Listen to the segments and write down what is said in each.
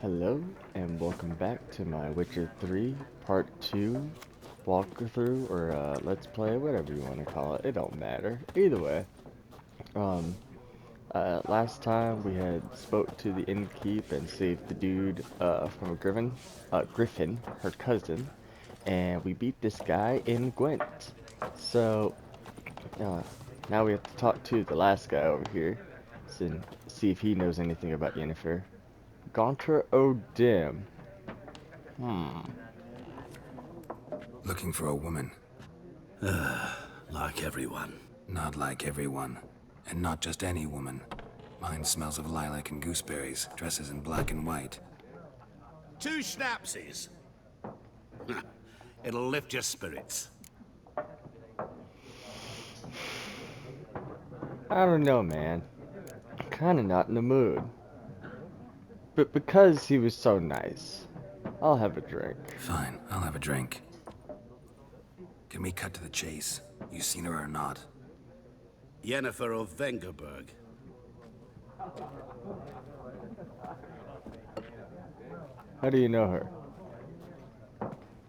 Hello, and welcome back to my Witcher 3 Part 2 walkthrough, or Let's Play, whatever you want to call it. It don't matter. Either way, um, last time we had spoke to the innkeep and saved the dude, from a Griffin, her cousin, and we beat this guy in Gwent. So, uh, now we have to talk to the last guy over here, and see if he knows anything about Yennefer. Gaunter O'Dim. Hmm. Looking for a woman. Like everyone. Not like everyone. And not just any woman. Mine smells of lilac and gooseberries, dresses in black and white. 2 schnapsies. It'll lift your spirits. I don't know, man. Kinda not in the mood. But because he was so nice, I'll have a drink. Fine, I'll have a drink. Can we cut to the chase? You seen her or not? Yennefer of Vengerberg. How do you know her?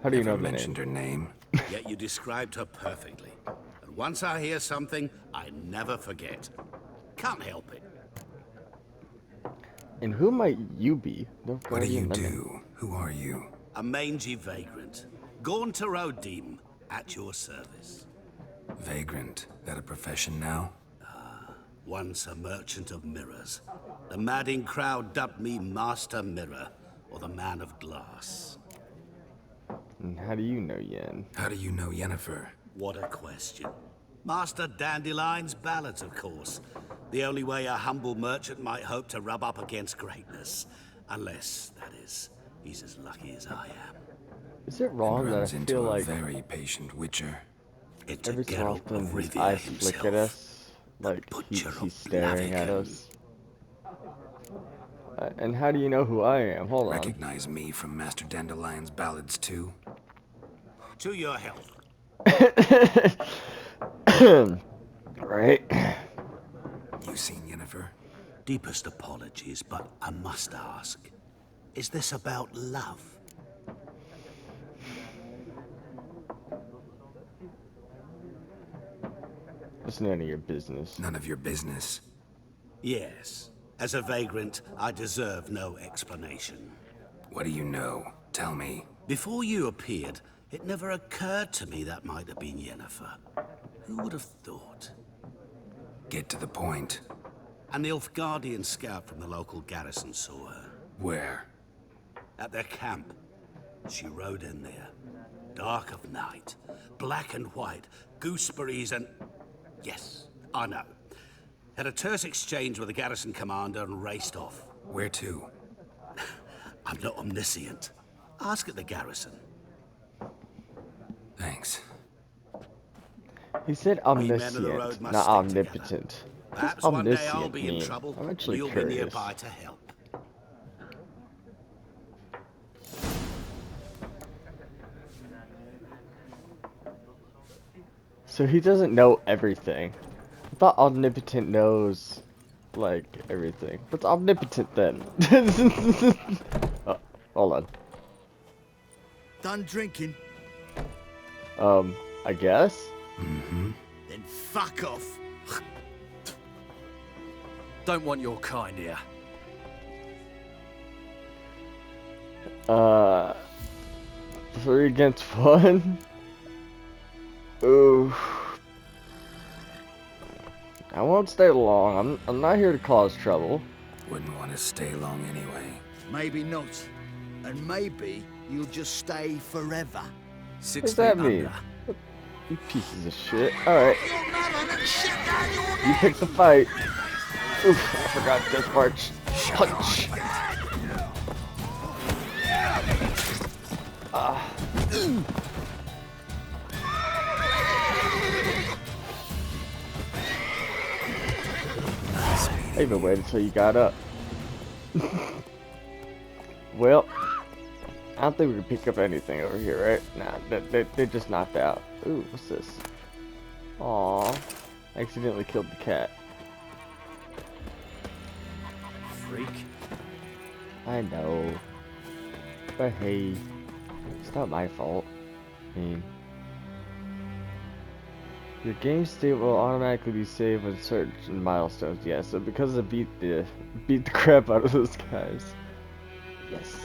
How do you Never know the mentioned name? her name. Yet you described her perfectly. And once I hear something, I never forget. Can't help it. And who might you be? What do you do? Who are you? A mangy vagrant. Gaunter O'Dim, at your service. Vagrant. That a profession now? Once a merchant of mirrors. The madding crowd dubbed me Master Mirror, or the Man of Glass. And how do you know Yen? How do you know Yennefer? What a question. Master Dandelion's ballads, of course. The only way a humble merchant might hope to rub up against greatness. Unless, that is, he's as lucky as I am. Is it wrong And that I runs into feel a like very patient witcher. It's every a so Geralt often of his Rivia eyes flick at himself. us, like butcher he's of staring at Blaviken. us? And how do you know who I am? Hold on. Recognize me from Master Dandelion's ballads too? To your health. Right? You seen Yennefer? Deepest apologies, but I must ask. Is this about love? It's none of your business. None of your business. Yes. As a vagrant, I deserve no explanation. What do you know? Tell me. Before you appeared, it never occurred to me that might have been Yennefer. Who would have thought? Get to the point. An Nilfgaardian scout from the local garrison saw her. Where? At their camp. She rode in there. Dark of night. Black and white. Gooseberries and... Yes, I know. Had a terse exchange with the garrison commander and raced off. Where to? I'm not omniscient. Ask at the garrison. Thanks. He said We men of the omniscient, road must not stick omnipotent. What does Perhaps one day I'll omniscient be in mean? trouble, I'm and actually you'll be curious. nearby to help. So he doesn't know everything. I thought omnipotent knows, like, everything. What's omnipotent then? Oh, hold on. Done drinking? I guess? Mm-hmm. Then fuck off. Don't want your kind here. 3 against 1? Ooh. I won't stay long. I'm not here to cause trouble. Wouldn't want to stay long anyway. Maybe not. And maybe you'll just stay forever. What 6 does feet that mean? under. You pieces of shit. Alright. You pick the fight. Oof, I forgot Death March. Punch. I even waited until you got up. Well, I don't think we can pick up anything over here, right? Nah, they just knocked out. Ooh, what's this? Aww. Accidentally killed the cat. Freak. I know. But hey, it's not my fault. I mean, your game state will automatically be saved when certain milestones. Yeah, so because I beat the crap out of those guys. Yes.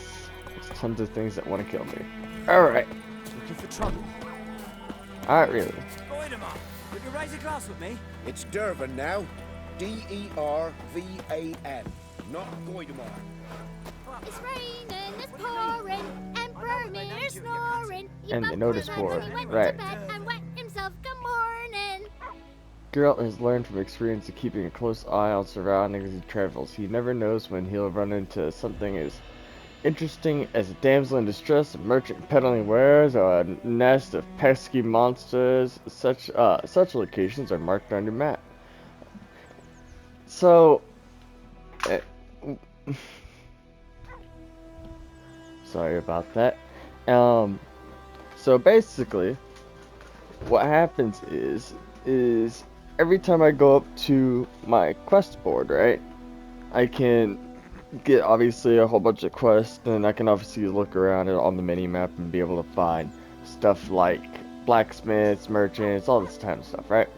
There's tons of things that want to kill me. Alright. Looking for trouble? Alright, really. Goidemar, would you raise a glass with me? It's Dervan now. D-E-R-V-A-N. Not Goidemar. It's raining, it's pouring, and Bernie's snoring. He And the bumped notice his board, eyes and he went right. to bed and wet himself. Good morning. Geralt has learned from experience of keeping a close eye on surroundings as he travels. He never knows when he'll run into something as interesting as a damsel in distress, a merchant peddling wares, or a nest of pesky monsters. Such locations are marked on your map. So, sorry about that. So basically, what happens is every time I go up to my quest board, right, I can get obviously a whole bunch of quests, and I can obviously look around it on the mini map and be able to find stuff like blacksmiths, merchants, all this kind of stuff, right?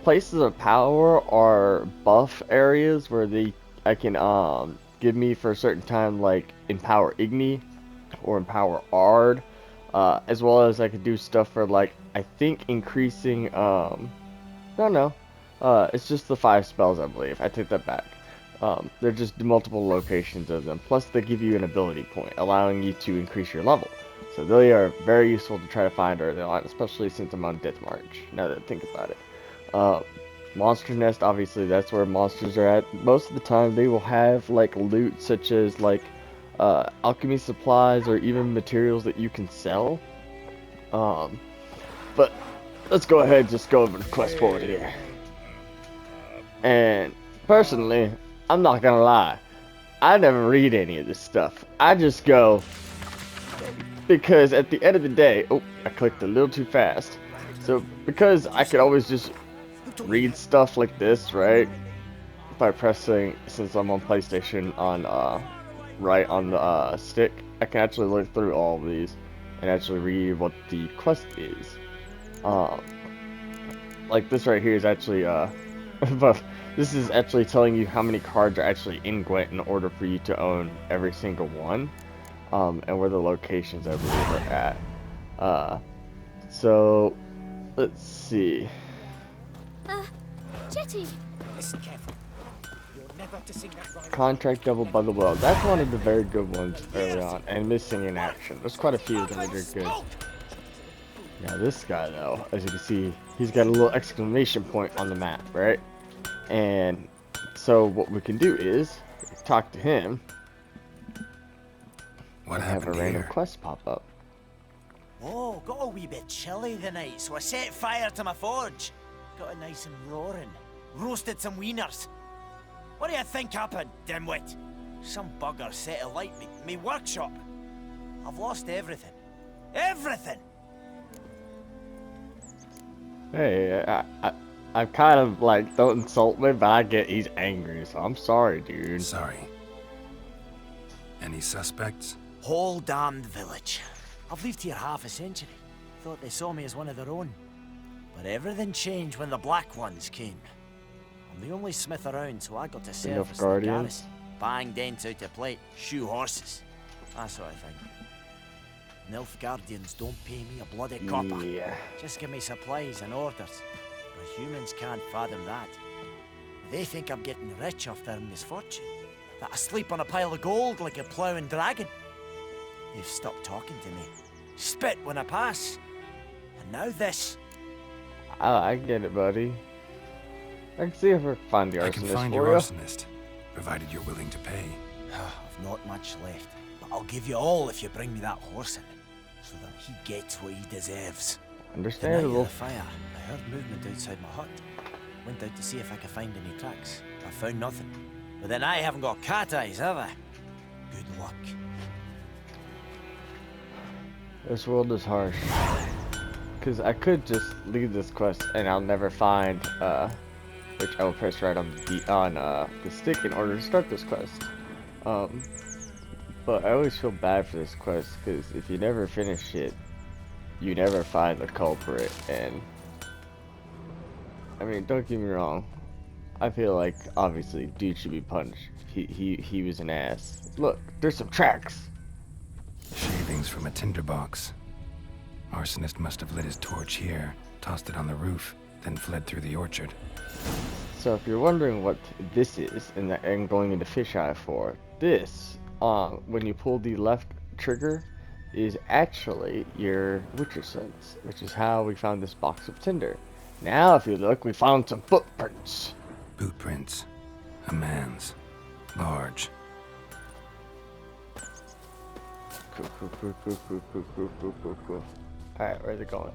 Places of power are buff areas where I can give me for a certain time, like Empower Igni or Empower Ard, as well as I could do stuff for, like, I think increasing it's just the 5 spells, I believe. I take that back. They're just multiple locations of them. Plus, they give you an ability point, allowing you to increase your level. So they are very useful to try to find early on, especially since I'm on Death March, now that I think about it. Monster Nest, obviously, that's where monsters are at. Most of the time, they will have, like, loot, such as, like, alchemy supplies, or even materials that you can sell. But let's go ahead and just go over the quest board here. And personally, I'm not gonna lie, I never read any of this stuff. I just go because at the end of the day, oh, I clicked a little too fast. So because I could always just read stuff like this, right? By pressing, since I'm on PlayStation, on right on the stick, I can actually look through all of these and actually read what the quest is. Like this right here is actually but this is actually telling you how many cards are actually in Gwent in order for you to own every single one, and where the locations, I believe, are at. So let's see. Jetty. Listen carefully. You're never to sing that rhyme. Contract Double by the Well. That's one of the very good ones early on, and Missing in Action. There's quite a few of them that are good. Now this guy, though, as you can see, he's got a little exclamation point on the map, right? And so what we can do is talk to him. What and have a happened random here? quest pop up. Oh, got a wee bit chilly the night, so I set fire to my forge. Got it nice and roaring. Roasted some wieners. What do you think happened, dimwit? Some bugger set alight me workshop. I've lost everything. Everything! Hey, I'm kind of like, don't insult me, but I get he's angry, so I'm sorry, dude. Sorry. Any suspects? Whole damned village. I've lived here half a century. Thought they saw me as one of their own. But everything changed when the Black Ones came. I'm the only smith around, so I got to service the Guardians? garrison. Bang dents out of plate, shoe horses. That sort of thing. Nilfgaardians don't pay me a bloody copper. Yeah. Just give me supplies and orders. But humans can't fathom that. They think I'm getting rich off their misfortune. That I sleep on a pile of gold like a ploughing dragon. They've stopped talking to me. Spit when I pass. And now this. I get it, buddy. I can see if I can find the I can arsonist find for your you. arsonist, provided you're willing to pay. I've not much left. But I'll give you all if you bring me that horse in. So that he gets what he deserves. The night of Understandable. the fire, I heard movement outside my hut. Went out to see if I could find any tracks. I found nothing. But then I haven't got cat eyes, have I? Good luck. This world is harsh. Because I could just leave this quest and I'll never find, which I will press right on the stick in order to start this quest. But I always feel bad for this quest because if you never finish it, you never find the culprit. And I mean, don't get me wrong. I feel like obviously dude should be punished. He was an ass. Look, there's some tracks. Shavings from a tinderbox. Arsonist must have lit his torch here, tossed it on the roof, then fled through the orchard. So if you're wondering what this is and going into fisheye for, this when you pull the left trigger is actually your Witcher sense, which is how we found this box of tinder. Now if you look, we found some footprints. Boot prints. A man's. Large. Cool. Alright, where's it going?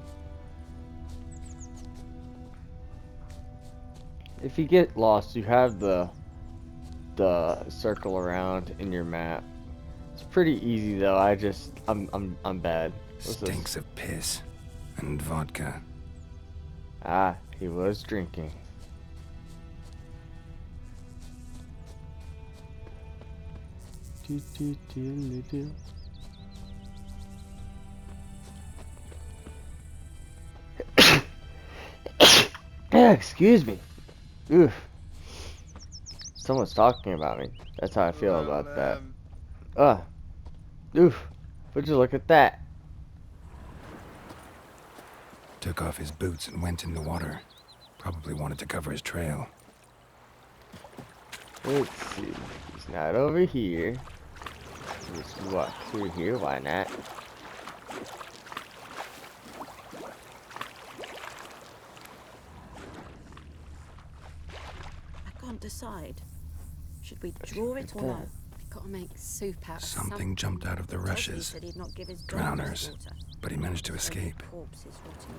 If you get lost, you have the circle around in your map. It's pretty easy though. I'm bad. What's this? Stinks of piss. And vodka. Ah, he was drinking. Excuse me. Oof. Someone's talking about me. That's how I feel about that. Oof. Would you look at that? Took off his boots and went in the water. Probably wanted to cover his trail. Let's see. He's not over here. Just walk through here. Why not? I can't decide. Should we draw it or no? We've got to make soup out of Something jumped out of the rushes. Said he'd not give his Drowners. water. But he managed to escape. Corpses rotting.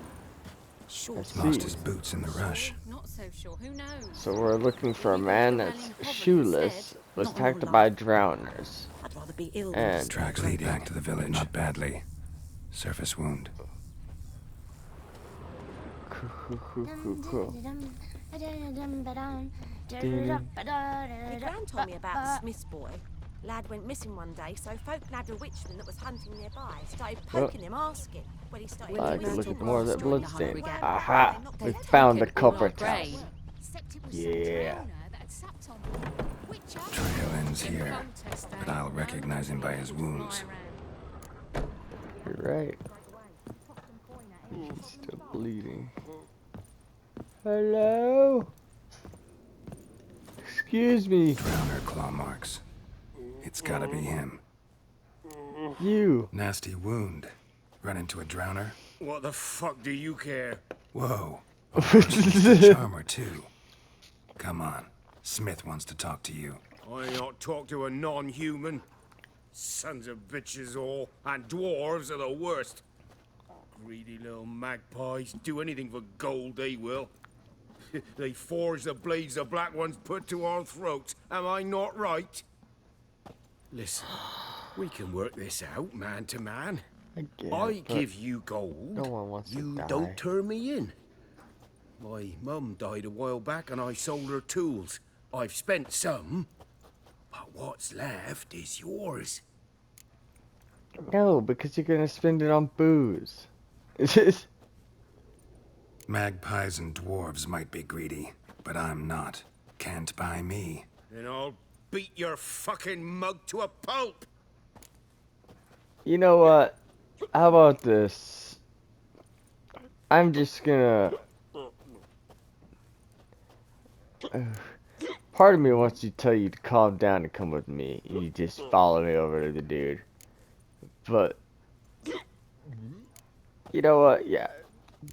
Sure. I Lost see. his boots in the rush. Not so sure. Who knows? So we're looking for a man that's shoeless, was attacked by drowners. I'd rather be ill than And Tracks lead back to the village. Not badly. Surface wound. Cool. My gran told me about the Smith's boy. Lad went missing one day, so folk nabbed a witchman that was hunting nearby. Started poking him, asking. When he started I doing can look his at job, more of that destroyed the bloodstain. whole gang. Aha! They We knocked found the it culprit. Brain. Yeah. Trail ends here, but I'll recognize him by his wounds. You're right. He's still bleeding. Hello? Excuse me. Drowner claw marks. It's gotta be him. You. Nasty wound. Run into a drowner. What the fuck do you care? Whoa. A charmer too. Come on. Smith wants to talk to you. I ain't not talk to a non-human. Sons of bitches all, and dwarves are the worst. Greedy little magpies. Do anything for gold, they will. They forge the blades the black ones put to our throats. Am I not right? Listen, we can work this out, man to man. I get I it, but give you gold. no one wants to you die. don't turn me in. My mum died a while back and I sold her tools. I've spent some, but what's left is yours. No, because you're gonna spend it on booze. It's just... Magpies and dwarves might be greedy, but I'm not. Can't buy me. Then I'll beat your fucking mug to a pulp. You know what? How about this? I'm just gonna... Part of me wants to tell you to calm down and come with me. You just follow me over to the dude. But... You know what? Yeah.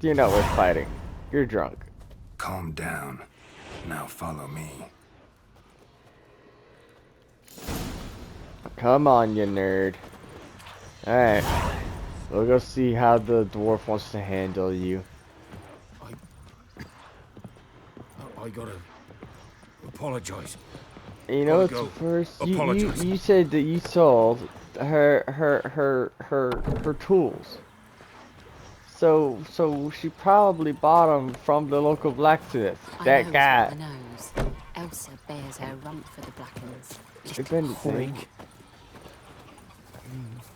You're not worth fighting. You're drunk. Calm down. Now follow me. Come on, you nerd. Alright. We'll go see how the dwarf wants to handle you. I gotta apologize. You know, it's Go. first Apologize. you said that you sold her tools. So she probably bought them from the local blacksmith. That guy. I knows. Elsa bears her rump for the Blackens. It's been the same.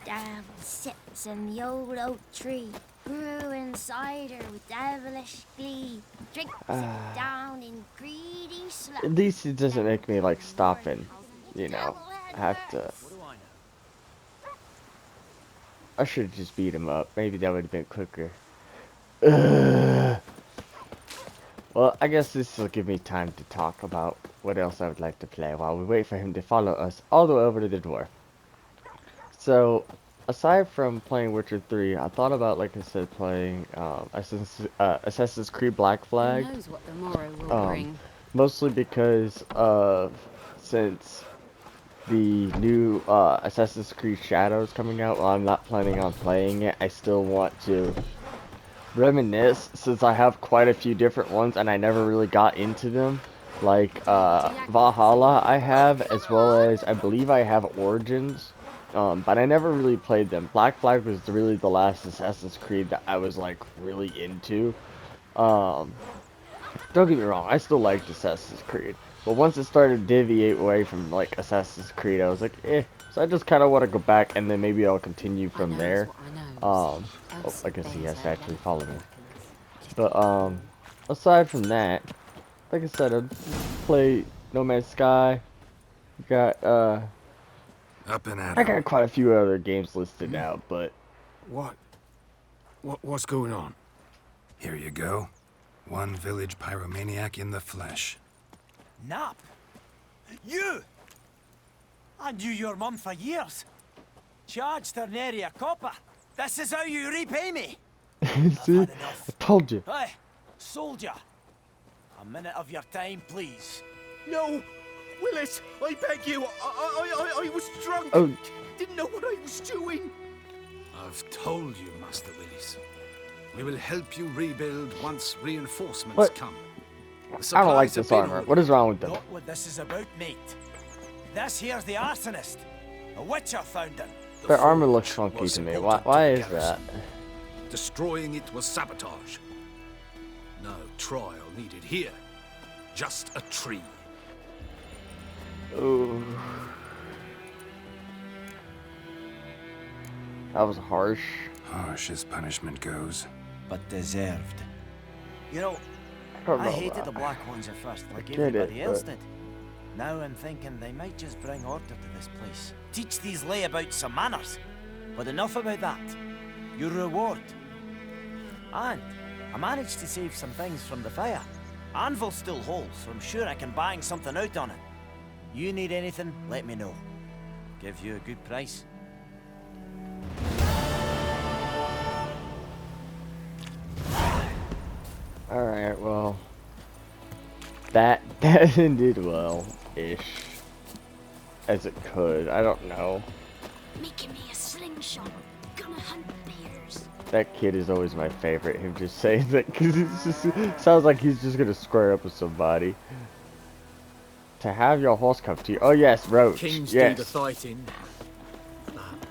Devil sits in the old oak tree, brewing cider with devilish glee. Drinks it down in greedy sloth. At least it doesn't make me like stop and, you know, have to. I should have just beat him up. Maybe that would have been quicker. Well, I guess this will give me time to talk about what else I would like to play while we wait for him to follow us all the way over to the dwarf. So, aside from playing Witcher 3, I thought about, like I said, playing Assassin's Creed Black Flag. Who knows what the morrow will bring? Mostly because since the new Assassin's Creed Shadows coming out, while I'm not planning on playing it, I still want to reminisce, since I have quite a few different ones and I never really got into them. Like Valhalla I have, as well as I believe I have Origins. But I never really played them. Black Flag was really the last Assassin's Creed that I was like really into. Don't get me wrong, I still liked Assassin's Creed. But once it started to deviate away from like Assassin's Creed, I was like, eh. So I just kind of want to go back and then maybe I'll continue from there. Oh, I guess he has to actually follow me. But aside from that, like I said, I play No Man's Sky. Got Up and at I 'em. got quite a few other games listed out, but What's going on? Here you go. One village pyromaniac in the flesh. Nap? You? I knew your mum for years. Charged her nary a copper. This is how you repay me. see, I told you. Hey, soldier. A minute of your time, please. No! Willis, I beg you. I was drunk. Oh. Didn't know what I was doing. I've told you, Master Willis. We will help you rebuild once reinforcements What? come. I don't like this armor. What is wrong with them? Not what this is about, mate. This here's the arsonist. A witcher found him. Their armor looks funky to me. Why is that? Destroying it was sabotage. No trial needed here. Just a tree. Ooh. That was harsh. Harsh as punishment goes. But deserved. You know, I don't I know hated that. the Black Ones at first, like get it, everybody else but- did. Now I'm thinking they might just bring order to this place. Teach these layabouts some manners. But enough about that. Your reward. And I managed to save some things from the fire. Anvil's still whole, so I'm sure I can bang something out on it. You need anything, let me know. Give you a good price. Alright, well. That ended well-ish. As it could. I don't know. Making me a slingshot. Gonna hunt bears. That kid is always my favorite. Him just saying that because it just sounds like he's just gonna square up with somebody. To have your horse come to you. Oh yes, Roach. Kings yes. do the fighting,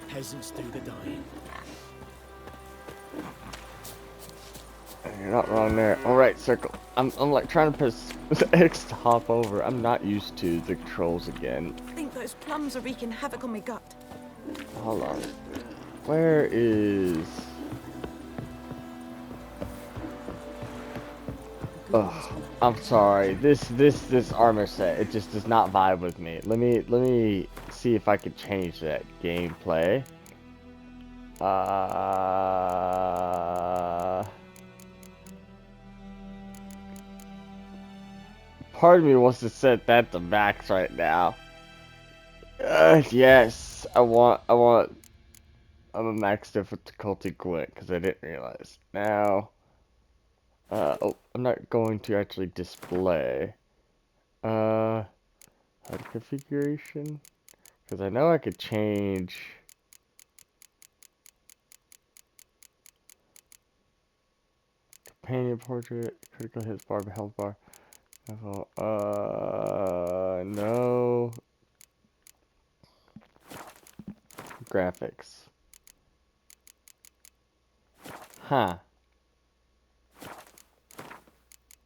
peasants do the dying. You're not wrong there. Alright, circle. I'm like trying to press X to hop over. I'm not used to the controls again. I think those plums are wreaking havoc on my gut. Hold on. Where is... Ugh, I'm sorry. This armor set, it just does not vibe with me. Let me see if I could change that gameplay. Part of me wants to set that to max right now. Yes, I'm a max difficulty Gwent because I didn't realize. Now, oh, I'm not going to actually display. HUD configuration, because I know I could change. Companion portrait, critical hits bar, health bar. No. Graphics. Huh.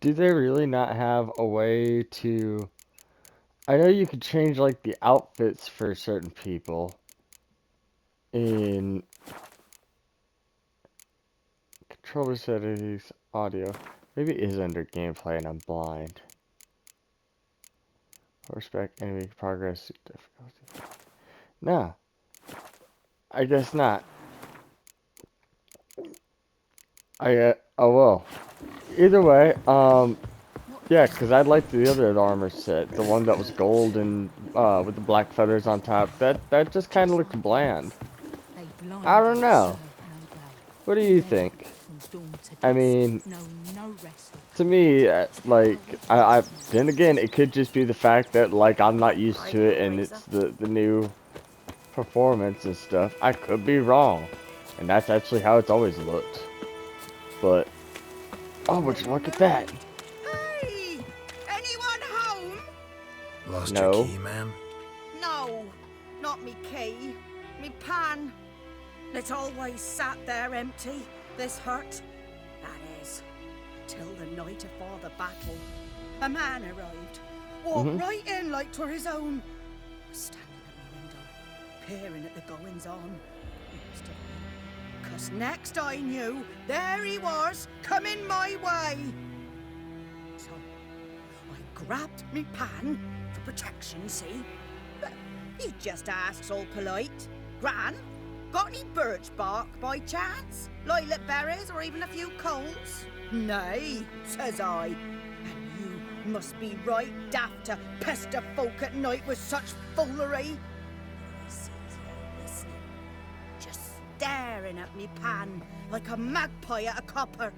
Do they really not have a way to I know you could change like the outfits for certain people in controller settings, audio. Maybe it is under gameplay and I'm blind. Horseback enemy progress difficulty. Nah, I guess not. Oh well. Either way, yeah, because I liked the other armor set, the one that was gold and with the black feathers on top. That just kind of looked bland. I don't know. What do you think? I mean, to me, like, I then again, it could just be the fact that like I'm not used to it and it's the new performance and stuff. I could be wrong, and that's actually how it's always looked. But oh, would you look at that? Hey, anyone home? Lost No. your key, ma'am? No, not me key, me pan. It's always sat there empty, this hut. That is, till the night afore the battle. A man arrived, walked right in like 'twere his own. Standing at my window, peering at the goings on. Cause next I knew, there he was, coming my way. So, I grabbed me pan, for protection, see? But he just asks all polite, Gran, got any birch bark by chance? Lilac berries or even a few coals? Nay, says I. And you must be right daft to pester folk at night with such foolery. I sees you listening, just staring at me pan like a magpie at a copper.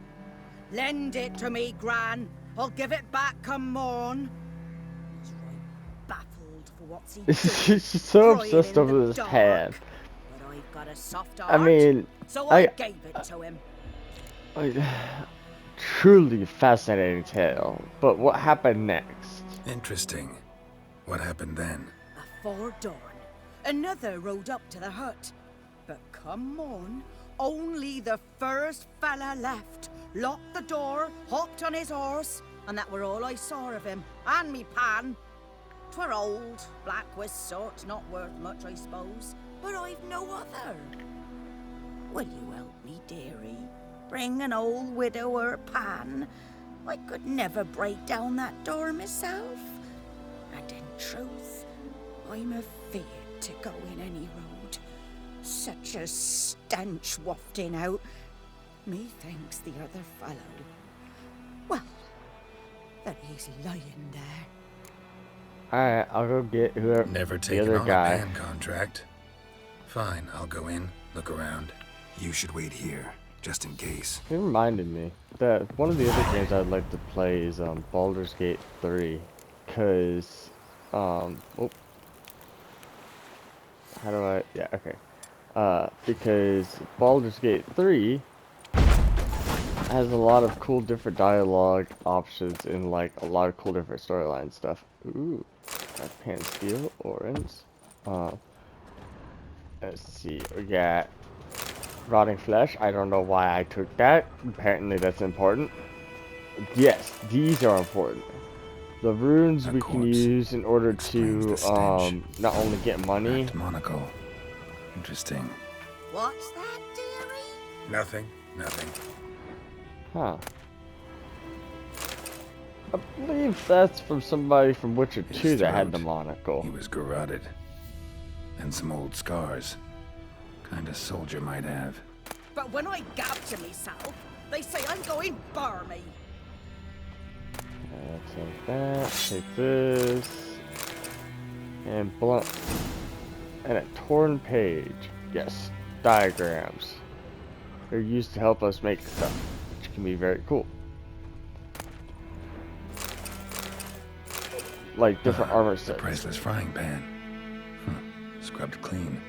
Lend it to me, Gran. I'll give it back come morn. He's right baffled for what's he doing. She's so crying obsessed in over the this dark. pan. But I've got a soft I heart, mean, so I gave it to him. Truly fascinating tale. But what happened next? Interesting. What happened then? Afore dawn, another rode up to the hut. But come morn, only the first fella left. Locked the door, hopped on his horse, and that were all I saw of him, and me pan. 'Twere old, black with sort, not worth much, I suppose, but I've no other. Will you help me, dearie? Bring an old widower pan. I could never break down that door myself. And in truth, I'm afeard to go in any road. Such a stench wafting out. Methinks the other fellow, well, that he's lying there. Alright, I'll go get whoever Never the taken other on guy. a pan contract. Fine, I'll go in, look around. You should wait here, just in case. It reminded me that one of the other games I'd like to play is Baldur's Gate 3, cause how do I? Yeah, okay. Because Baldur's Gate 3 has a lot of cool different dialogue options and like a lot of cool different storyline stuff. Ooh, got pan steel, orange. Let's see, we got rotting flesh. I don't know why I took that. Apparently that's important. Yes, these are important. The runes we can use in order to not only get money. Cracked monocle. Interesting. What's that, dearie? Nothing. Nothing. Huh. I believe that's from somebody from Witcher 2 that had the monocle. He was garroted. And some old scars. Kind of soldier might have. But when I gab to myself, they say I'm going barmy. Take that, take this, and blunt, and a torn page. Yes, diagrams. They're used to help us make stuff, which can be very cool. Like different armor sets. The priceless frying pan. Scrubbed clean.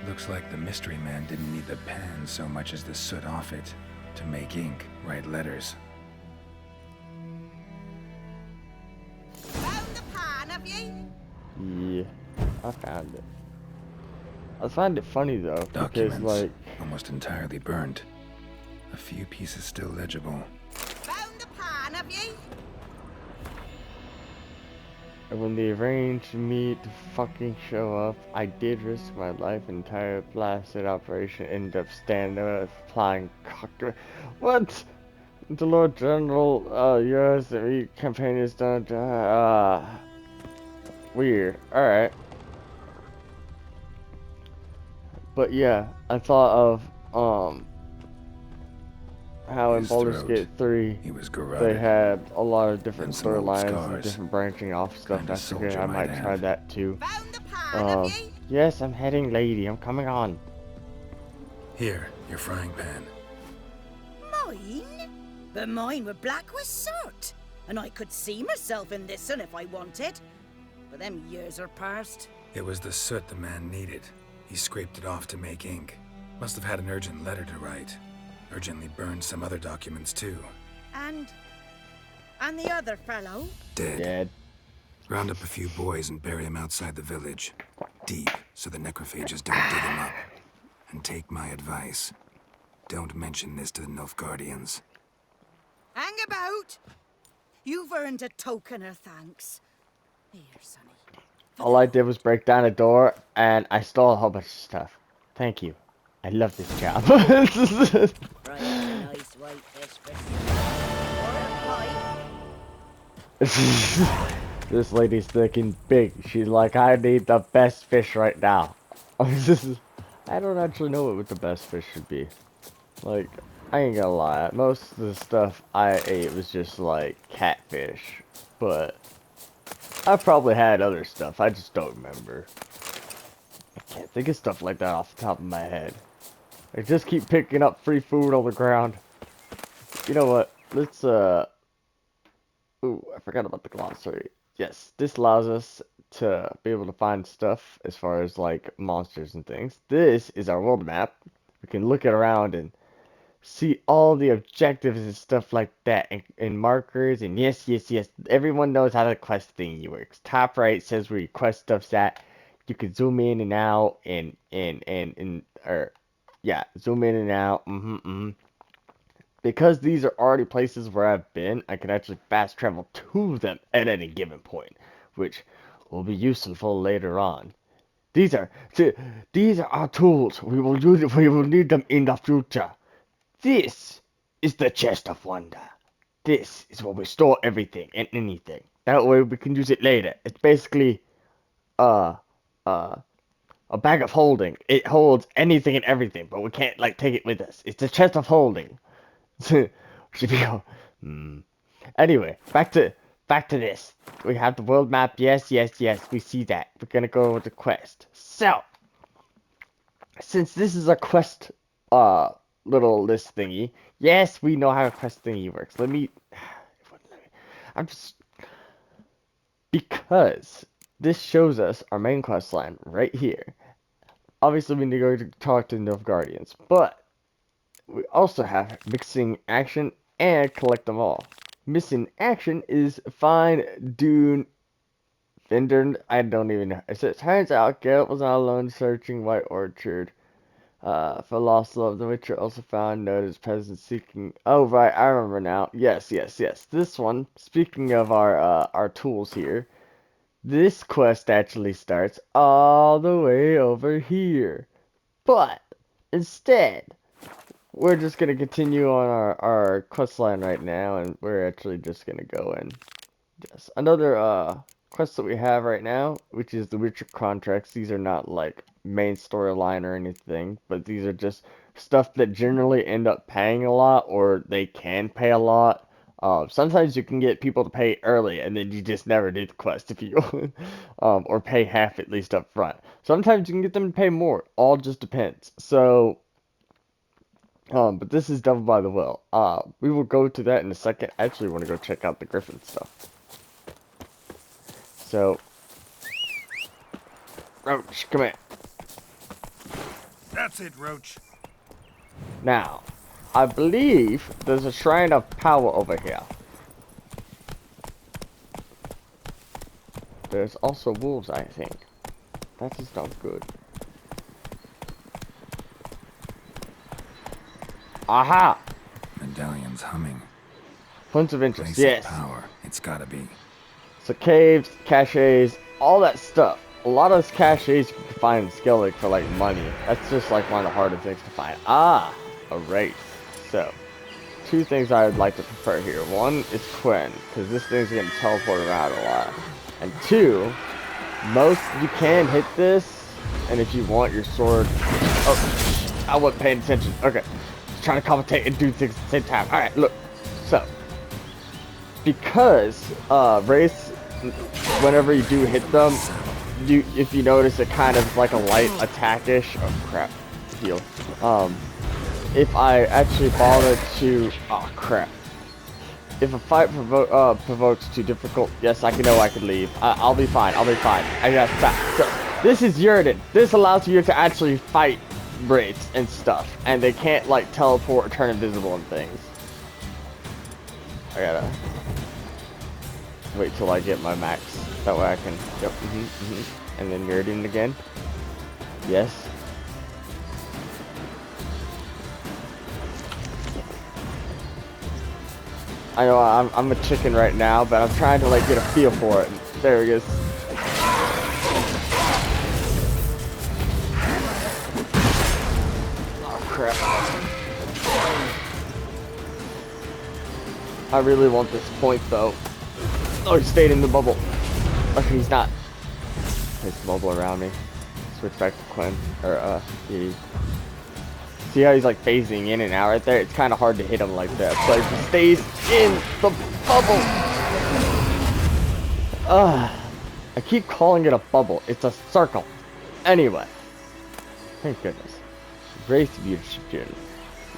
Looks like the mystery man didn't need the pan so much as the soot off it to make ink, write letters. Found the pan, have you? Yeah, I found it. I find it funny though, Documents, because like almost entirely burnt. A few pieces still legible. Found the pan, have you? And when they arranged me to fucking show up, I did risk my life. Entire blasted operation ended up standing there flying cock. What? The Lord General, U.S. campaign is done. Weird. Alright. But yeah, I thought of, how in His Baldur's throat. Gate 3, He was they garroted. had a lot of different And some old storylines and scars. different branching off stuff. Kinda I figured soldier I might might try have. that too. Found the pan, have ye? Yes, I'm heading, lady. I'm coming on. Here, your frying pan. Mine? But mine were black with soot. And I could see myself in this one if I wanted. But them years are past. It was the soot the man needed. He scraped it off to make ink. Must have had an urgent letter to write. Urgently burned some other documents too. And the other fellow? Dead. Round up a few boys and bury them outside the village. Deep, so the necrophages don't dig them up. And take my advice. Don't mention this to the Nilfgaardians. Hang about! You've earned a token of thanks. Here, sonny. All I did was break down a door, and I stole a whole bunch of stuff. Thank you. I love this job. Right, a nice white fish for This lady's thinking big. She's like, I need the best fish right now. I don't actually know what the best fish should be. Like, I ain't gonna lie. Most of the stuff I ate was just like catfish. But I've probably had other stuff. I just don't remember. I can't think of stuff like that off the top of my head. I just keep picking up free food on the ground. You know what? Let's, ooh, I forgot about the glossary. Yes, this allows us to be able to find stuff as far as, like, monsters and things. This is our world map. We can look it around and see all the objectives and stuff like that. And markers, and yes. Everyone knows how the quest thingy works. Top right says where your quest stuff's at. You can zoom in and out yeah, zoom in and out. Because these are already places where I've been, I can actually fast travel to them at any given point, which will be useful later on. These are our tools. We will need them in the future. This is the chest of wonder. This is where we store everything and anything. That way we can use it later. It's basically a bag of holding. It holds anything and everything, but we can't, like, take it with us. It's a chest of holding. Should we go? Anyway, back to this. We have the world map. Yes. We see that. We're gonna go with the quest. So, since this is a quest, little list thingy. Yes, we know how a quest thingy works. Because this shows us our main quest line right here. Obviously, we need to go to talk to the Nilfgaardians, but we also have missing action and collect them all. Missing action is find Dune Vindern. I don't even know. It says, turns out Geralt was not alone searching White Orchard. For lost love, the Witcher also found Noda's presence seeking. Oh right, I remember now. Yes. This one. Speaking of our tools here. This quest actually starts all the way over here. But, instead, we're just going to continue on our quest line right now, and we're actually just going to go in. Yes, another quest that we have right now, which is the Witcher contracts. These are not, like, main storyline or anything, but these are just stuff that generally end up paying a lot, or they can pay a lot. Sometimes you can get people to pay early, and then you just never do the quest if you, or pay half at least up front. Sometimes you can get them to pay more. All just depends. So, but this is Devil by the Well. We will go to that in a second. I actually want to go check out the Griffin stuff. So, Roach, come here. That's it, Roach. Now, I believe there's a shrine of power over here. There's also wolves, I think. That is not good. Aha! Medallion's humming. Points of interest, Place yes. of power. It's gotta be. So caves, caches, all that stuff. A lot of those caches you can find in Skellig for like money. That's just like one of the harder things to find. Ah, a race. So, two things I would like to prefer here. One is Quen, because this thing's getting teleported around a lot. And two, you can hit this, and if you want your sword... Oh, I wasn't paying attention. Okay. Just trying to commentate and do things at the same time. Alright, look. So, because race, whenever you do hit them, if you notice, it kind of like a light attack-ish. Oh crap, heal. If I actually bother to, oh crap. If a fight provokes too difficult, yes, I know I could leave. I'll be fine. I'll be fine. I gotta stop. So this is Yrden. This allows you to actually fight raids and stuff, and they can't like teleport or turn invisible and things. I gotta wait till I get my max. That way I can, yep, and then Yrden again. Yes. I know I'm a chicken right now, but I'm trying to like get a feel for it. There it is. Oh crap. I really want this point though. Oh, he stayed in the bubble. Okay, he's not. There's a bubble around me. Switch back to Quen. Or, see how he's like phasing in and out right there? It's kind of hard to hit him like that. But he stays in the bubble. I keep calling it a bubble. It's a circle. Anyway. Thank goodness. Race Beauty.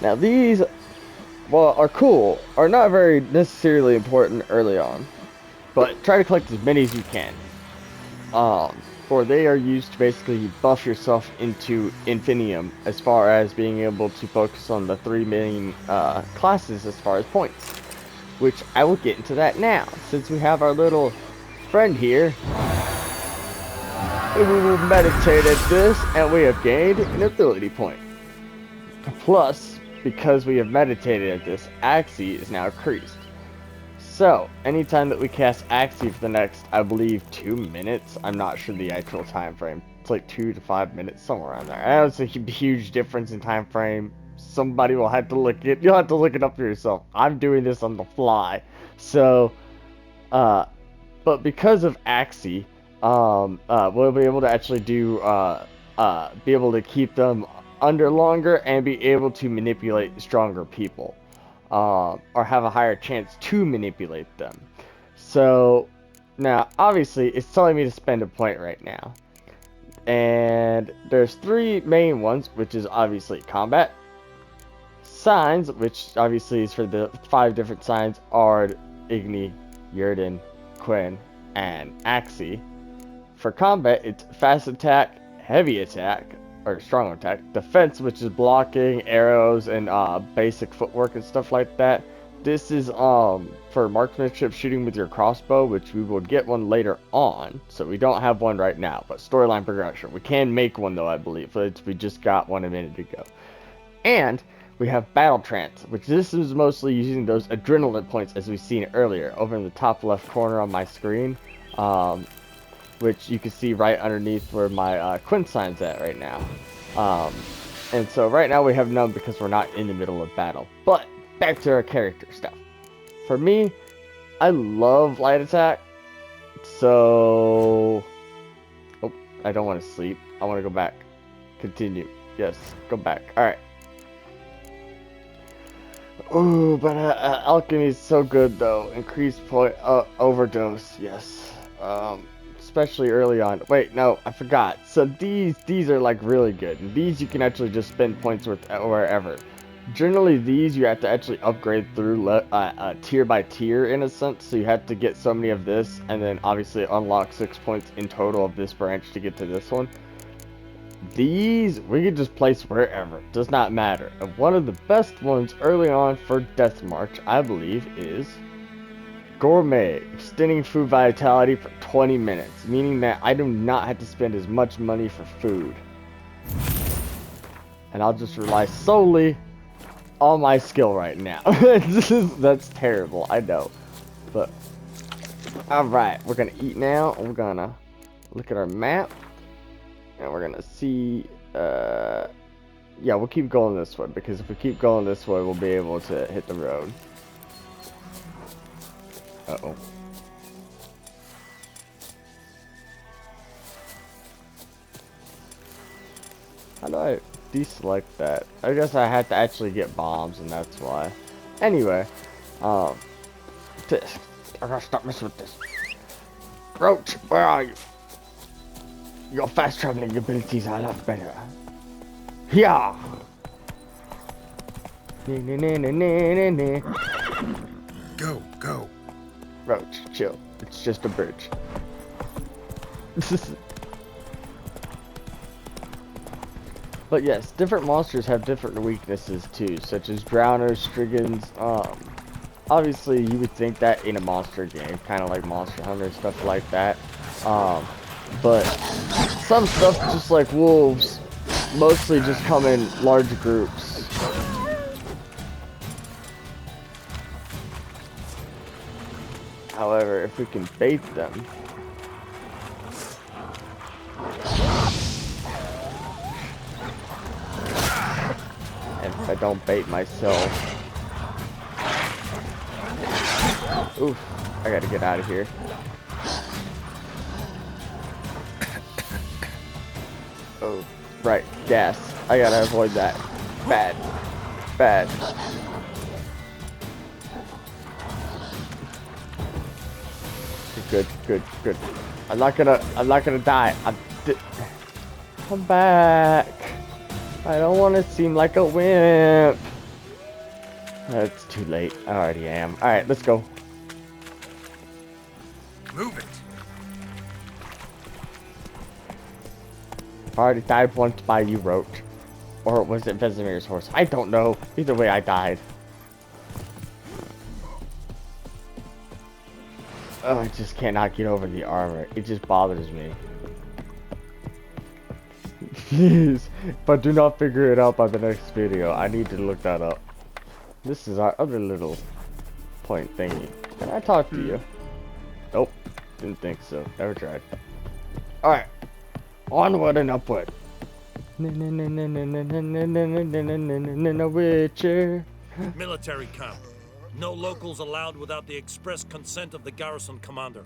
Now these, well, are cool. Are not very necessarily important early on. But try to collect as many as you can. For they are used to basically buff yourself into Infinium as far as being able to focus on the 3 main classes as far as points. Which I will get into that now, since we have our little friend here. And we will meditate at this, and we have gained an ability point. Plus, because we have meditated at this, Axii is now increased. So, anytime that we cast Axii for the next, I believe, 2 minutes, I'm not sure the actual time frame. It's like 2 to 5 minutes, somewhere around there. I know it's a huge difference in time frame. Somebody will have to look it. You'll have to look it up for yourself. I'm doing this on the fly. So, but because of Axii, we'll be able to actually do, be able to keep them under longer and be able to manipulate stronger people. Or have a higher chance to manipulate them. So, now, obviously, it's telling me to spend a point right now. And there's 3 main ones, which is obviously combat. Signs, which obviously is for the 5 different signs, Aard, Igni, Yrden, Quen, and Axii. For combat, it's fast attack, heavy attack, or strong attack, defense, which is blocking, arrows, and basic footwork and stuff like that. This is for marksmanship, shooting with your crossbow, which we will get one later on, so we don't have one right now, but storyline progression. We can make one though, I believe. We just got one a minute ago. And we have battle trance, which this is mostly using those adrenaline points as we've seen earlier, over in the top left corner on my screen. Which you can see right underneath where my Quen sign's at right now. And so right now we have none because we're not in the middle of battle. But back to our character stuff. For me, I love light attack. So, oh, I don't want to sleep. I want to go back. Continue. Yes, go back. All right. Ooh, but alchemy is so good though. Increased point overdose. Yes. Especially early on. Wait, no, I forgot. So these are like really good. And these you can actually just spend points with wherever. Generally these you have to actually upgrade through tier by tier in a sense. So you have to get so many of this and then obviously unlock 6 points in total of this branch to get to this one. These we can just place wherever. Does not matter. And one of the best ones early on for Death March, I believe, is Gourmet, extending food vitality for 20 minutes, meaning that I do not have to spend as much money for food. And I'll just rely solely on my skill right now. That's terrible, I know. But Alright, we're gonna eat now. We're gonna look at our map. And we're gonna see, yeah, we'll keep going this way, because if we keep going this way, we'll be able to hit the road. Uh-oh. How do I deselect that? I guess I had to actually get bombs, and that's why. Anyway, I gotta stop messing with this. Roach, where are you? Your fast traveling abilities are a lot better. Yeah. Go. Roach, chill. It's just a bridge. But yes, different monsters have different weaknesses too, such as drowners, striggons. Obviously you would think that in a monster game, kind of like Monster Hunter, stuff like that. But some stuff, just like wolves, mostly just come in large groups. However, if we can bait them, and if I don't bait myself, oof, I gotta get out of here. Oh, right, gas. I gotta avoid that. Bad. Good. I'm not gonna die. Come back. I don't want to seem like a wimp. It's too late. I already am. Alright, let's go. Move it. I already died once by you, Roach. Or was it Vesemir's horse? I don't know. Either way, I died. Oh, I just cannot get over the armor. It just bothers me. Please, if I do not figure it out by the next video, I need to look that up. This is our other little point thingy. Can I talk to you? Nope. Didn't think so. Never tried. Alright. Onward and upward. Witcher. Military camp. No locals allowed without the express consent of the garrison commander.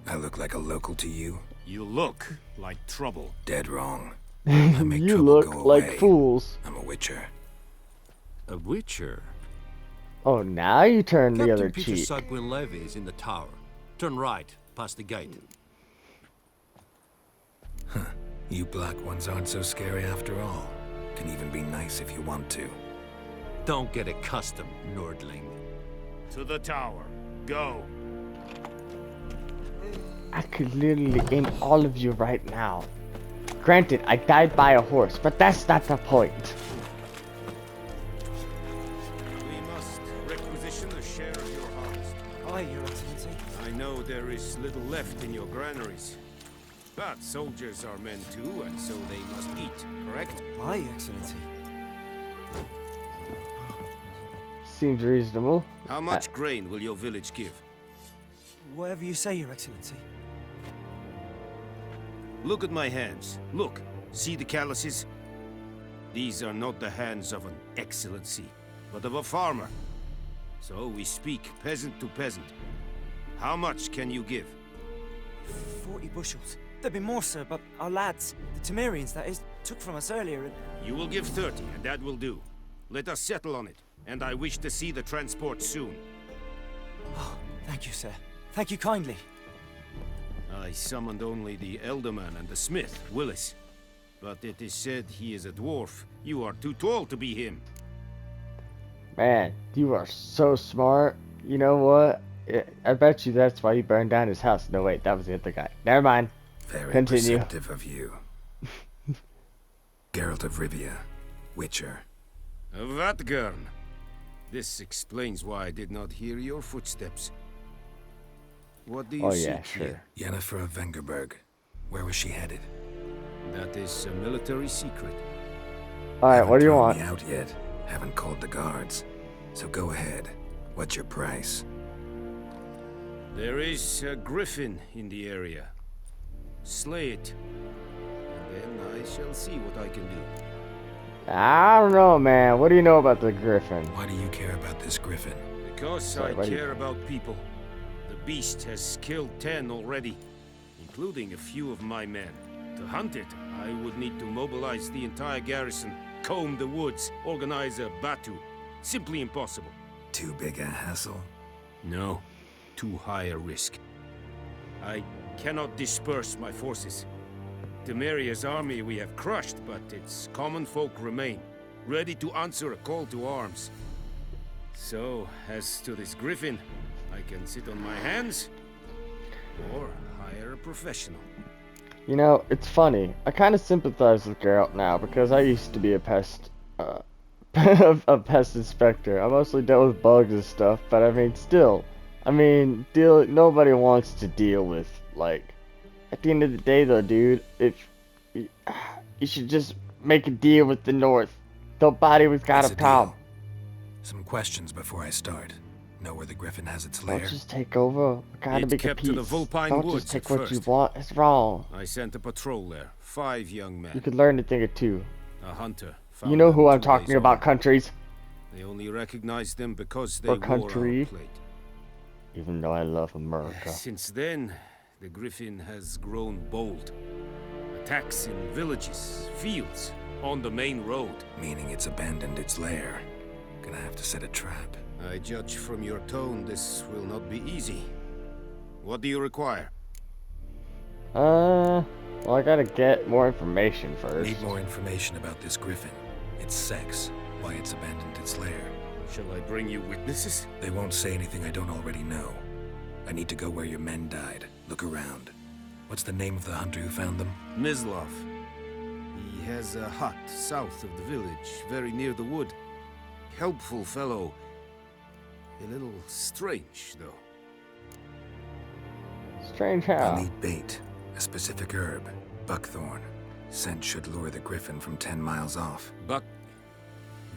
I look like a local to you? You look like trouble. Dead wrong. I make You trouble look go like away. fools. I'm a witcher. A witcher? Oh, now you turn the Captain other Peter cheek. Sagwin Levy is in the tower. Turn right, past the gate. Huh. You black ones aren't so scary after all. Can even be nice if you want to. Don't get accustomed, Nordling. To the tower. Go. I could literally aim all of you right now. Granted, I died by a horse, but that's not the point. We must requisition a share of your harvest. Aye, Your Excellency. I know there is little left in your granaries. But soldiers are men too, and so they must eat, correct? Aye, Excellency. Seems reasonable. How much grain will your village give? Whatever you say, Your Excellency. Look at my hands. Look. See the calluses? These are not the hands of an excellency, but of a farmer. So we speak peasant to peasant. How much can you give? 40 bushels. There'd be more, sir, but our lads, the Temerians, that is, took from us earlier and... You will give 30, and that will do. Let us settle on it, and I wish to see the transport soon. Oh, thank you, sir. Thank you kindly. I summoned only the Elderman and the smith, Willis. But it is said he is a dwarf. You are too tall to be him. Man, you are so smart. You know what? I bet you that's why you burned down his house. No, wait, that was the other guy. Never mind. Very Continue. perceptive of you. Geralt of Rivia, Witcher. Vatgern. This explains why I did not hear your footsteps. What do you seek here? Yennefer of Vengerberg. Where was she headed? That is a military secret. Alright, what do you want? Haven't thrown me out yet. Haven't called the guards. So go ahead. What's your price? There is a griffin in the area. Slay it, and then I shall see what I can do. I don't know, man. What do you know about the griffin? Why do you care about this griffin? Because Sorry, I why do you- care about people. The beast has killed 10 already, including a few of my men. To hunt it, I would need to mobilize the entire garrison, comb the woods, organize a batu. Simply impossible. Too big a hassle? No, too high a risk. I cannot disperse my forces. Temeria's army we have crushed, but its common folk remain, ready to answer a call to arms. So, as to this griffin, I can sit on my hands, or hire a professional. You know, it's funny. I kind of sympathize with Geralt now because I used to be a pest, a pest inspector. I mostly dealt with bugs and stuff, but I mean, still, nobody wants to deal with, like, at the end of the day, though, dude, if you should just make a deal with the North. Nobody was got What's a the problem. deal? Some questions before I start. Know where the griffin has its lair? Don't just take over. We gotta It's make a kept peace. to the Vulpine Don't Woods just take at what you first. want. It's wrong. I sent a patrol there, 5 young You men. could learn a thing or two. A hunter. You know who I'm found them 2 talking days about, on. countries. They only recognized them because they Or wore country. our plate. Even though I love America. Since then, the griffin has grown bold. Attacks in villages, fields, on the main road. Meaning it's abandoned its lair. Gonna have to set a trap. I judge from your tone this will not be easy. What do you require? Well, I gotta get more information first. Need more information about this griffin. Its sex, why it's abandoned its lair. Shall I bring you witnesses? They won't say anything I don't already know. I need to go where your men died. Look around. What's the name of the hunter who found them? Mislav. He has a hut south of the village, very near the wood. Helpful fellow. A little strange, though. Strange I'll how? need bait. A specific herb. Buckthorn. Scent should lure the griffin from 10 miles off.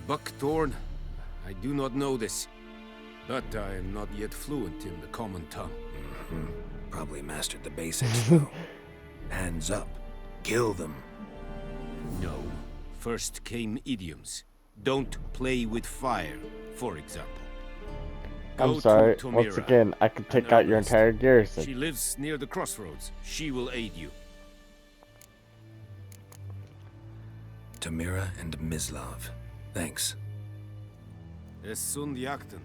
Buckthorn? I do not know this. But I am not yet fluent in the common tongue. Probably mastered the basics, though. Hands up. Kill them. No. First came idioms. Don't play with fire, for example. Go I'm sorry. to Once Tomira, again, I could take an out your herbalist. entire garrison. She lives near the crossroads. She will aid you. Tamira and Mislav. Thanks. Es sund jakten.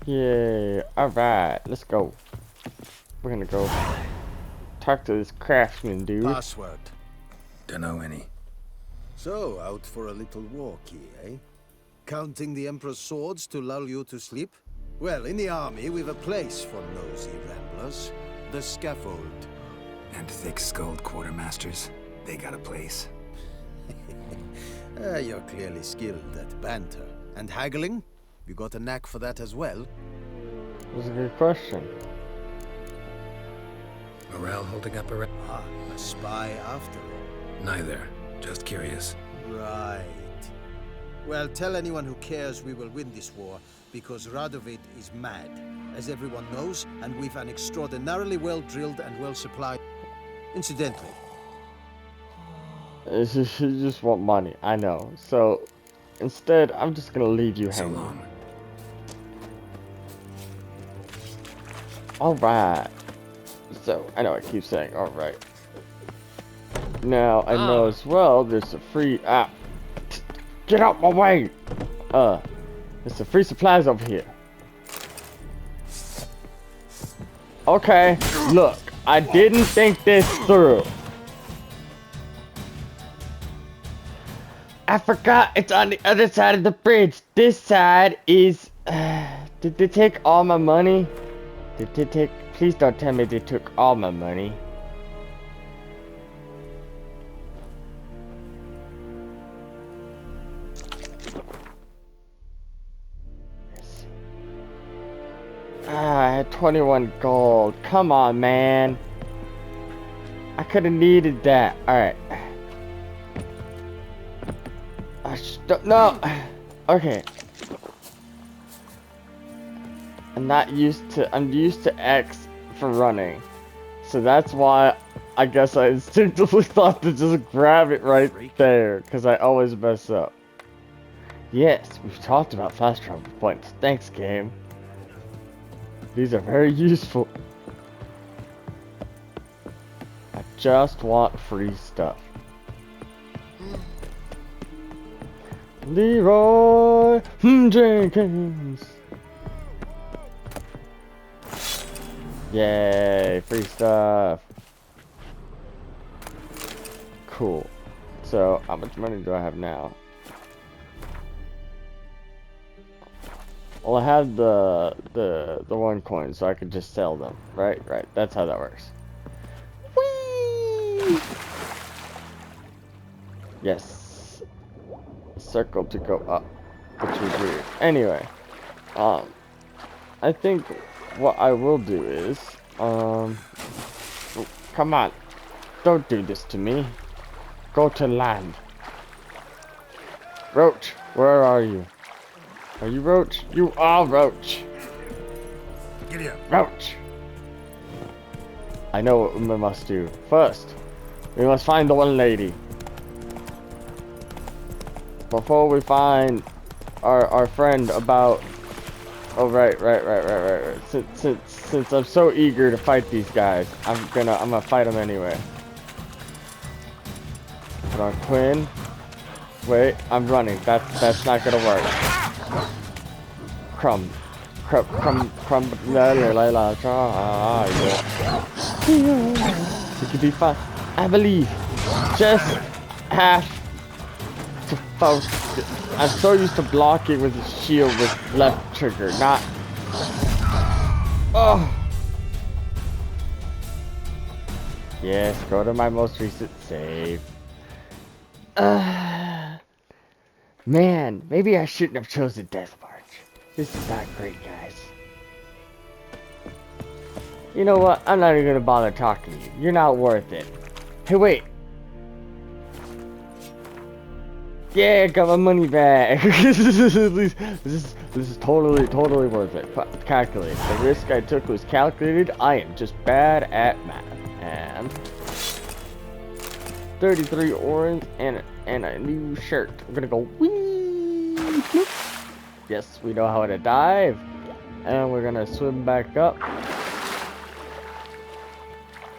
Yeah. Alright, let's go. We're gonna go talk to this craftsman dude. Password. Dunno any. So, out for a little walk here, eh? Counting the Emperor's swords to lull you to sleep? Well, in the army, we've a place for nosy ramblers. The scaffold. And thick-skulled quartermasters. They got a place. You're clearly skilled at banter. And haggling? You got a knack for that as well? That's a good question. Morale holding up around? Ah, a spy after all. Neither. Just curious. Right. Well, tell anyone who cares we will win this war, because Radovid is mad, as everyone knows, and we've an extraordinarily well-drilled and well-supplied... Incidentally, You just want money, I know. So, instead, I'm just gonna leave you So hanging. long. Alright. So, I know I keep saying alright. Now, I know as well there's a free... Get out my way! There's some free supplies over here. Okay, look. I didn't think this through. I forgot it's on the other side of the bridge. This side is... did they take all my money? Did they take... Please don't tell me they took all my money. Yes. I had 21 gold. Come on, man. I could have needed that. Alright. No! Okay. I'm used to X for running. So that's why I guess I instinctively thought to just grab it right there, because I always mess up. Yes, we've talked about fast travel points. Thanks, game. These are very useful. I just want free stuff. Leroy Jenkins. Yay, free stuff. Cool. So, how much money do I have now? Well, I have the 1 coin, so I could just sell them. Right. That's how that works. Whee! Yes. Circle to go up, which was weird. Anyway, I think what I will do is, oh, come on, don't do this to me. Go to land. Roach, where are you? Are you Roach? You are Roach. Giddy up. Roach. I know what we must do. First, we must find the one lady. Before we find our friend about... Oh, right. Since I'm so eager to fight these guys, I'm gonna fight them anyway. Put on Quinn. Wait, I'm running. That's not gonna work. Crumb. It could be fun. I believe. Just have to focus. I'm so used to blocking with the shield with left trigger, not. Oh. Yes, go to my most recent save. Man, maybe I shouldn't have chosen Death March. This is not great, guys. You know what? I'm not even gonna bother talking to you. You're not worth it. Hey, wait. Yeah, I got my money back. This is totally worth it. Calculate. The risk I took was calculated. I am just bad at math. And 33 orange and a new shirt. I'm gonna go wee. Yes, we know how to dive. And we're gonna swim back up.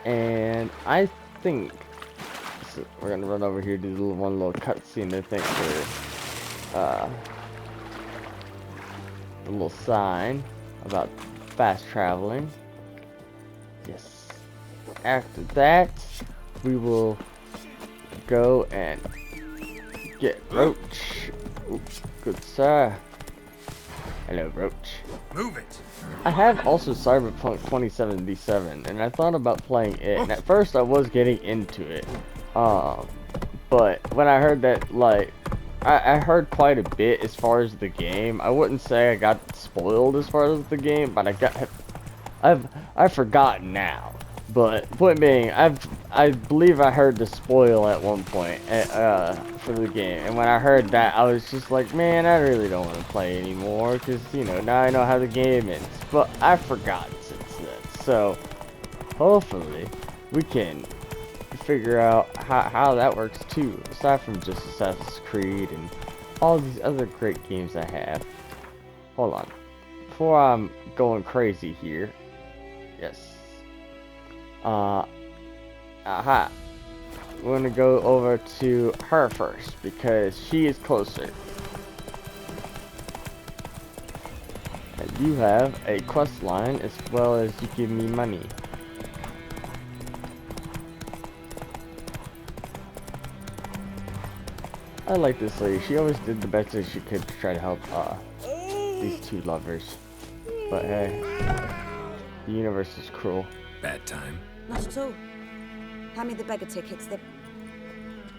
And I think we're gonna run over here, do one little cutscene. I think for a little sign about fast traveling. Yes. After that, we will go and get Roach. Oops, good sir. Hello, Roach. Move it. I have also Cyberpunk 2077, and I thought about playing it. And at first, I was getting into it, but when I heard that, like, I heard quite a bit as far as the game. I wouldn't say I got spoiled as far as the game, but I've forgotten now. But point being, I believe I heard the spoil at one point for the game, and when I heard that, I was just like, man, I really don't want to play anymore, because, you know, now I know how the game ends. But I've forgotten since then, so hopefully we can figure out how that works too, aside from just Assassin's Creed and all these other great games I have. Hold on, before I'm going crazy here. Yes. Aha. We're gonna go over to her first because she is closer. And you have a quest line as well as you give me money. I like this lady. She always did the best that she could to try to help these two lovers. But hey, the universe is cruel. Bad time. Not at all. Hand me the beggar tickets. The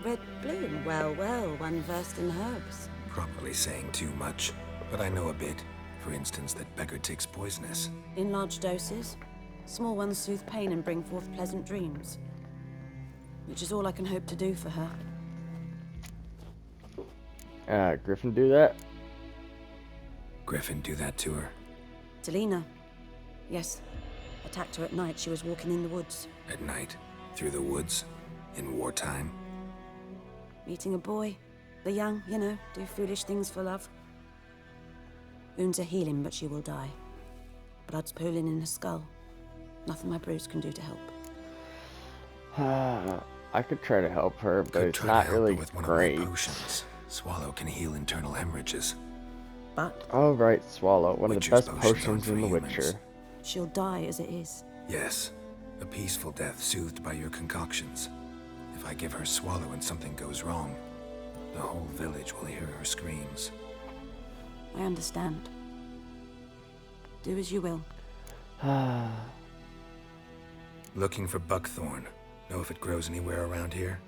red bloom. Well, one versed in herbs. Probably saying too much, but I know a bit. For instance, that beggar tick's poisonous. In large doses. Small ones soothe pain and bring forth pleasant dreams. Which is all I can hope to do for her. Griffin do that? Griffin do that to her. Talina. Yes. Attacked her at night. She was walking in the woods. At night? Through the woods? In wartime? Meeting a boy. The young, you know, do foolish things for love. Wounds are healing, but she will die. Blood's pooling in her skull. Nothing my brews can do to help. I could try to help her, but it's try not to help her really with one great. of my potions. Swallow can heal internal hemorrhages. But Oh right, Swallow, one of the Witcher's best potions potions aren't in The for Witcher. humans. she'll die as it is. Yes, a peaceful death soothed by your concoctions. If I give her Swallow and something goes wrong, the whole village will hear her screams. I understand. Do as you will. Looking for buckthorn. Know if it grows anywhere around here?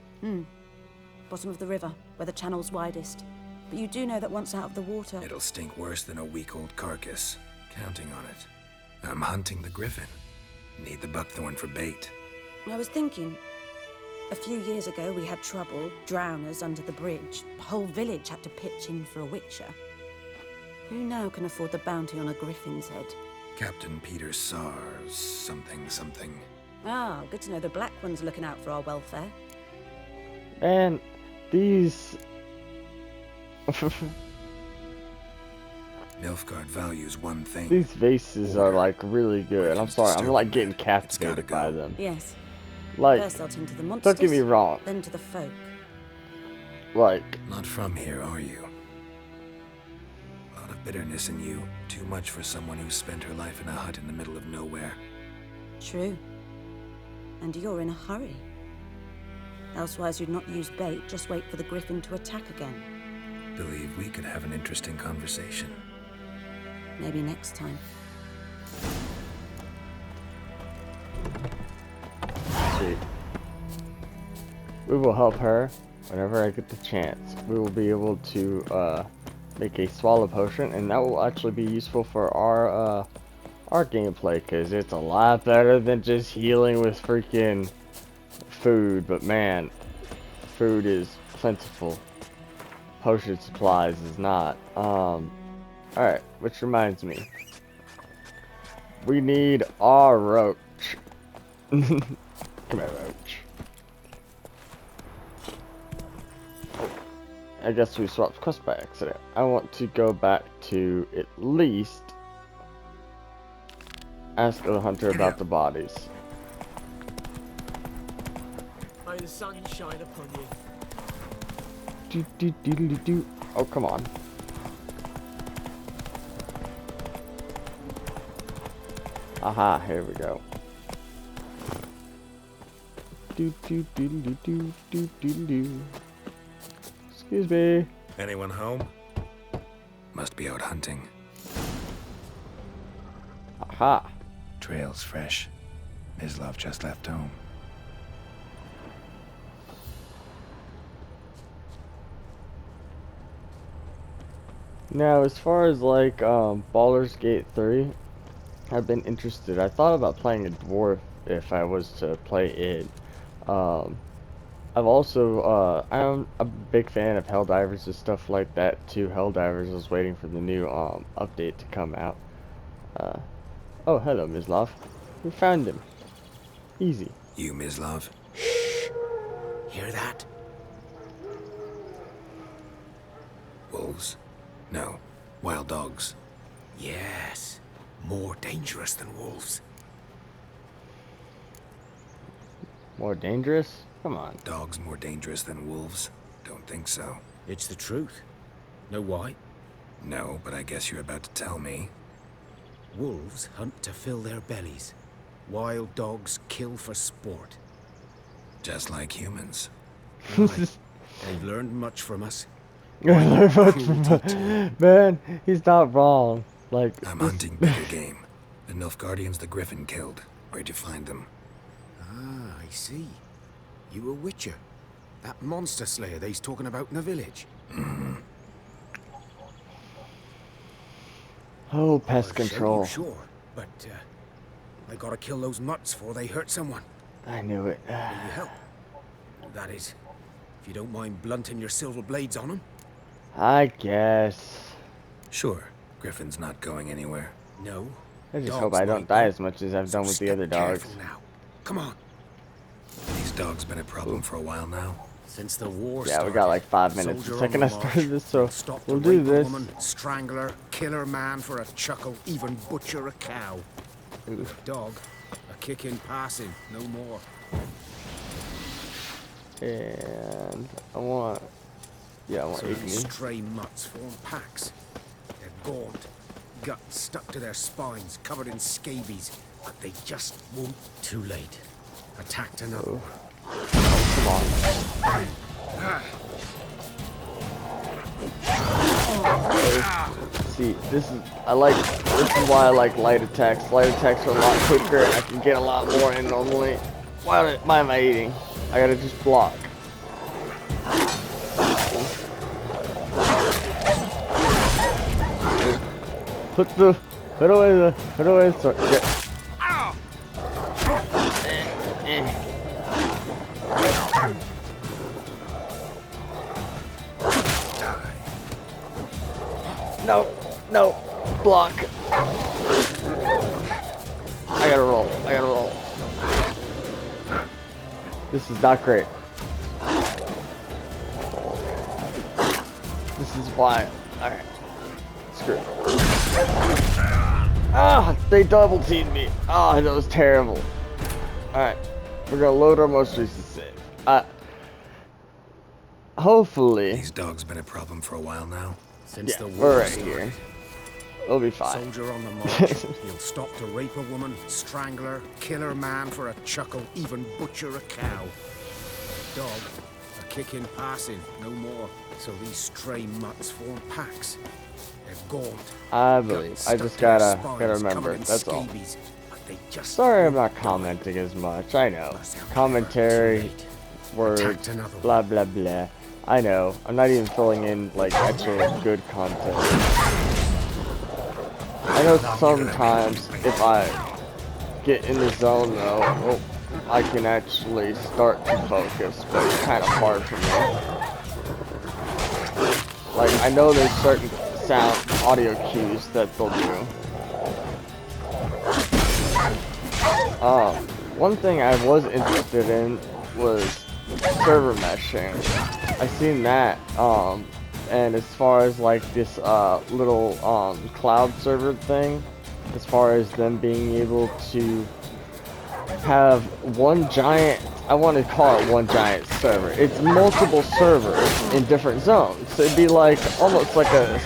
Bottom of the river, where the channel's widest. But you do know that once out of the water... It'll stink worse than a week-old carcass. Counting on it. I'm hunting the griffin. Need the buckthorn for bait. I was thinking... A few years ago, we had trouble, drowners under the bridge. The whole village had to pitch in for a witcher. Who now can afford the bounty on a griffin's head? Captain Peter Sars, something. Ah, good to know the Black One's looking out for our welfare. And these... Nilfgaard values one thing. These vases are like really good. I'm sorry, I'm like getting captivated go. by them. Yes. Like, First they'll tend to the monsters, don't get me wrong. then to the folk. Like, Not from here, are you? A lot of bitterness in you. Too much for someone who spent her life in a hut in the middle of nowhere. True. And you're in a hurry. Elsewise you'd not use bait, just wait for the griffin to attack again. Believe we could have an interesting conversation. Maybe next time. sweet. We will help her whenever I get the chance. We will be able to make a swallow potion, and that will actually be useful for our gameplay, because it's a lot better than just healing with freaking food. But man, food is plentiful. Potion supplies is not. Alright, which reminds me. We need our roach. Come here, roach. Oh, I guess we swapped quests by accident. I want to go back to at least ask the hunter about the bodies. May the sun shine upon you. Do. Oh, come on. Aha, here we go. Do. Excuse me. Anyone home? Must be out hunting. Aha. Trail's fresh. Mislav just left home. Now, as far as like Baldur's Gate 3, I've been interested. I thought about playing a dwarf if I was to play it. I've also I'm a big fan of Helldivers and stuff like that too. Helldivers was waiting for the new update to come out. Oh, hello, Mislav. We found him. Easy. You, Mislav? Shh. Hear that? Wolves? No. Wild dogs. Yes. More dangerous than wolves. More dangerous? Come on. Dogs more dangerous than wolves? Don't think so. It's the truth. Know why? No, but I guess you're about to tell me. Wolves hunt to fill their bellies. Wild dogs kill for sport. Just like humans. They've learned much from us. Man, he's not wrong. Like, I'm hunting bigger game. The Nilfgaardians the Griffin killed. Where'd you find them? Ah, I see. You a witcher. That monster slayer they's talking about in the village. Oh, pest I'll show control. you, sure, but I gotta kill those mutts before they hurt someone. I knew it. Will you help? That is, if you don't mind blunting your silver blades on them. I guess. Sure. Griffin's not going anywhere. No, I just Dogs hope I don't like die that. as much as I've So done with the step other dogs. careful now. Come on. These dogs been a problem for a while now. Since the war Yeah, we got like 5 minutes. The Soldier second on I the started this, so march. Stop we'll to do rape a this. woman, strangle her, kill her man for a chuckle, even butcher a cow. A dog, a kick in passing, no more. And I want, yeah, I want So these Igni. stray mutts form packs. They're gaunt, guts stuck to their spines, covered in scabies, but they just won't. Too late. Attacked another. Come on. See, this is why I like light attacks. Light attacks are a lot quicker and I can get a lot more in normally. Why am I eating? I gotta just block. Put away the sword. No, block. I gotta roll. This is not great. This is why. Alright. Screw it. Ah, they double teamed me. Ah, that was terrible. Alright. We're gonna load our most recent save. Hopefully. These dogs been a problem for a while now. Since the we're war right started. here. We'll be fine. Soldier on the march. He'll stop to rape a woman, strangle her, kill her man for a chuckle, even butcher a cow. Dog, a kick in passing, no more. So these stray mutts form packs. They're gaunt. I believe. I just gotta remember. That's all. Sorry I'm not commenting as much. I know. Commentary, words, blah blah blah. I know. I'm not even filling in like actual good content. I know sometimes if I get in the zone though, I can actually start to focus, but it's kind of hard for me. Like, I know there's certain audio cues that they'll do. One thing I was interested in was server meshing. I seen that, and as far as like this little cloud server thing, as far as them being able to have one giant, I want to call it one giant server. It's multiple servers in different zones. So it'd be like almost like a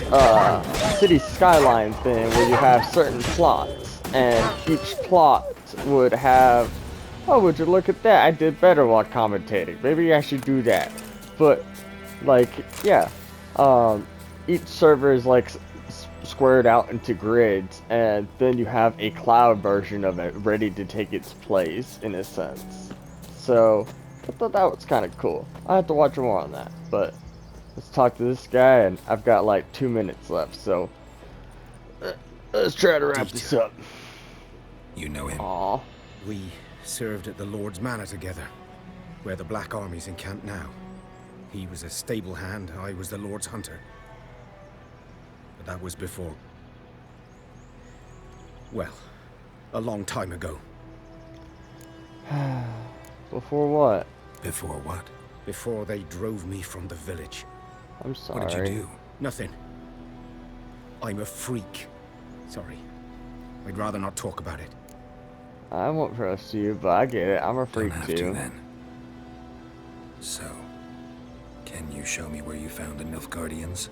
city skyline thing where you have certain plots, and each plot would have. Oh, would you look at that? I did better while commentating. Maybe I should do that. But like, yeah, each server is like squared out into grids, and then you have a cloud version of it ready to take its place in a sense. So I thought that was kind of cool. I have to watch more on that, but let's talk to this guy, and I've got like 2 minutes left, so let's try to wrap this up. You know him? Aww. We served at the Lord's Manor together, where the Black Army's encamped now. He was a stable hand, I was the Lord's hunter. But that was before... well, a long time ago. Before what? Before what? Before they drove me from the village. I'm sorry. What did you do? Nothing. I'm a freak. Sorry. I'd rather not talk about it. I won't trust you, but I get it. I'm a freak Don't have too. to, then. So, can you show me where you found the Nilfgaardians?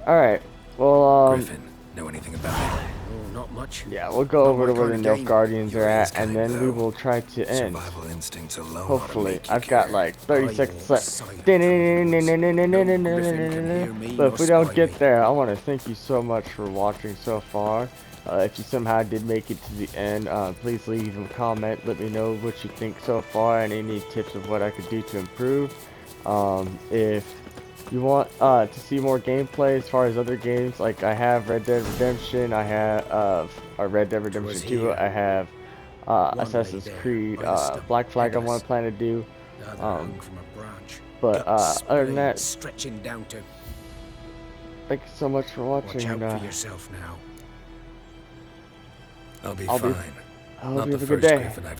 Alright, well, Griffin, know anything about it? Oh, not much. Yeah, we'll go over to where the Nilfgaardians are at, and then we will try to end. Survival instincts alone. Hopefully. I've got like 30 seconds left. But if we don't get there, I want to thank you so much for watching so far. If you somehow did make it to the end, please leave a comment. Let me know what you think so far and any tips of what I could do to improve. If you want to see more gameplay as far as other games, like I have Red Dead Redemption, I have Red Dead Redemption 2, I have Assassin's Creed, Black Flag I want to plan to do. But other than that, stretching down to. thank you so much for watching. Watch out and, for yourself now. I'll be I'll fine. I hope Not you the have a good first day. griffin I've